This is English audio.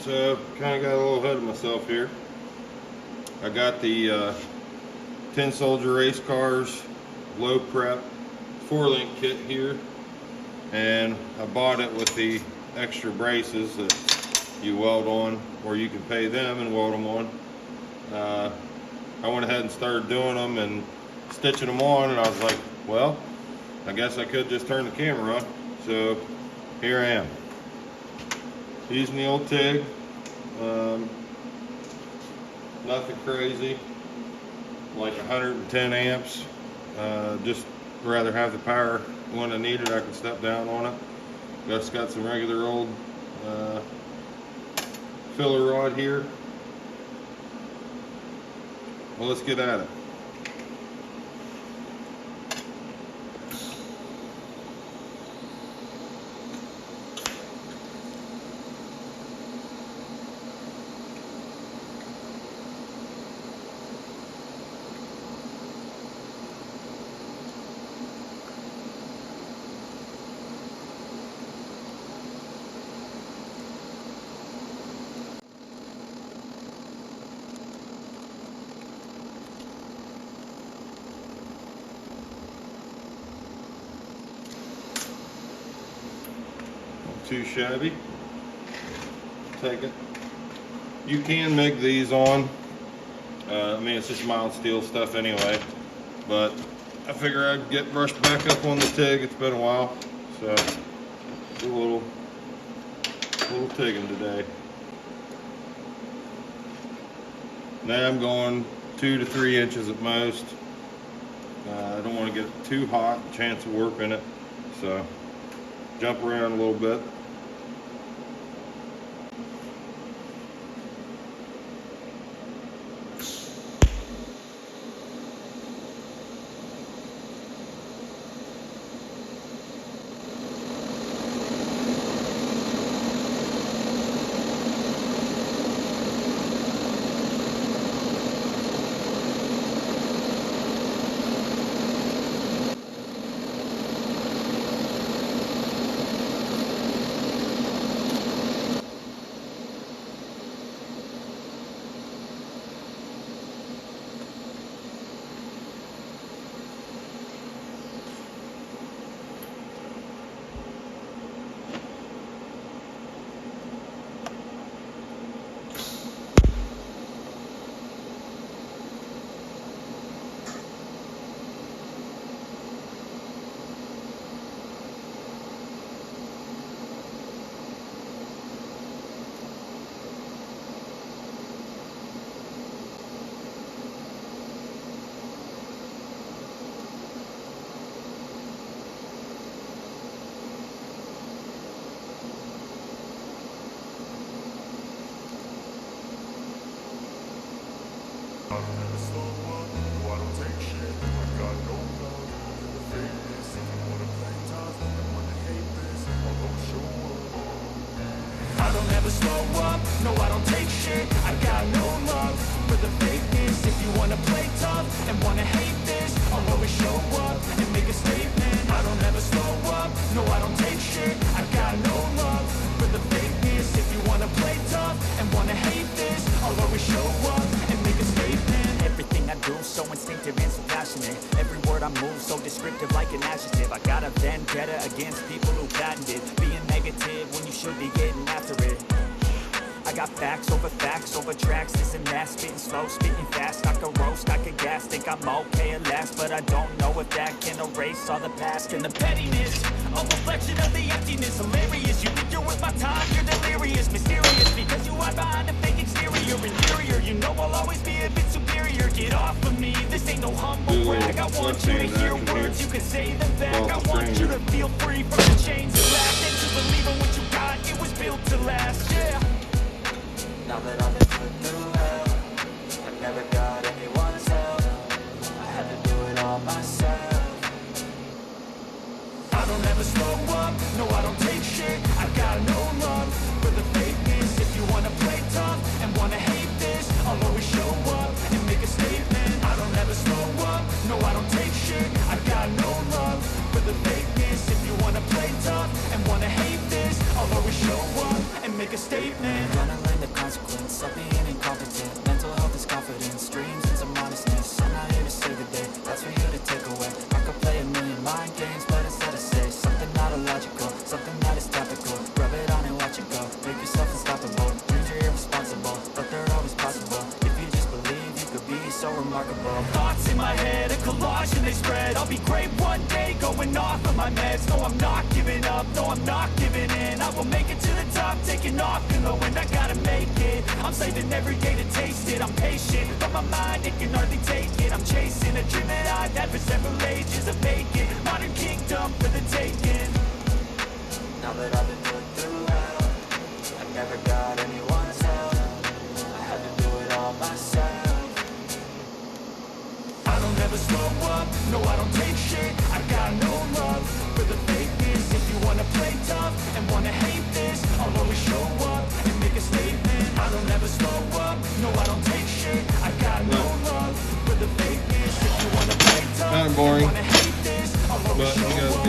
So, kind of got a little ahead of myself here. I got the Tin Soldier Race Cars low prep 4-link kit here, and I bought it with the extra braces that you weld on, or you can pay them and weld them on. I went ahead and started doing them and stitching them on, and I was like, well, I guess I could just turn the camera on. So here I am, using the old TIG. Nothing crazy, like 110 amps. Just rather have the power when I need it. I can step down on it. Just got some regular old filler rod here. Well, let's get at it. Too shabby. Take it. You can make these on. I mean, it's just mild steel stuff anyway, but I figure I'd get brushed back up on the TIG. It's been a while, so do a little TIGging today. Now I'm going 2 to 3 inches at most. I don't want to get it too hot, chance of warping it, so jump around a little bit. No, I don't take shit. I got no love for the fakeness. If you wanna play tough and wanna hate this, I'll always show up and make a statement. I don't ever slow up. No, I don't take shit. I got no love for the fakeness. If you wanna play tough and wanna hate this, I'll always show up and make a statement. Everything I do so instinctive and so passionate. Every word I move so descriptive like an adjective. I got a vendetta against people who patented being negative when you should be getting after it. I got facts over tracks, this and that, spitting slow, spitting fast, I could roast, I could gas, think I'm okay at last, but I don't know if that can erase all the past. And the pettiness, a reflection of the emptiness, hilarious, you think you're worth my time, you're delirious, mysterious, because you hide behind a fake exterior, inferior, you know I'll always be a bit superior, get off of me, this ain't no humble brag, I want you to hear words, you can say them back, I want you to feel free from the chains that last, and to believe in what you got, it was built to last, yeah. Now that I've been put through hell, I never got anyone's help. I had to do it all myself. I don't ever slow up, no I don't take shit. I got no love for the fakeness. If you wanna play tough and wanna hate this, I'll always show up and make a statement. I don't ever slow up, no I don't take shit. I got no love for the fakeness. If you wanna play tough and wanna hate this, I'll always show up and make make a statement. Gonna learn the consequence of being incompetent. Mental health is confidence, dreams and some honestness. I'm not here to save the day, that's for you to take away. I could play a million mind games, but instead I say something not illogical, something that is topical. Rub it on and watch it go, make yourself unstoppable. Dreams are irresponsible, but they're always possible. If you just believe, you could be so remarkable. Thoughts in my head, a collage and they spread. I'll be great one day, going off of my meds. No, I'm not giving up, no, I'm not giving in. I will make it to the top, taking off in the wind. I gotta make it, I'm saving every day to taste it. I'm patient, but my mind, it can hardly take it. I'm chasing a dream that I've had for several ages. A vacant, modern kingdom for the taking. Now that I've been put through hell, I never got anyone's help. I had to do it all myself. I don't ever slow up, no I don't take shit. I got no love for the fakeness. If you wanna play tough and wanna hate this, I'll always show up and make a statement. I don't ever slow up, no I don't take shit. I got no love for the fakeness. If you wanna play tough Kinda boring, and wanna hate this, I'll always but you show gotta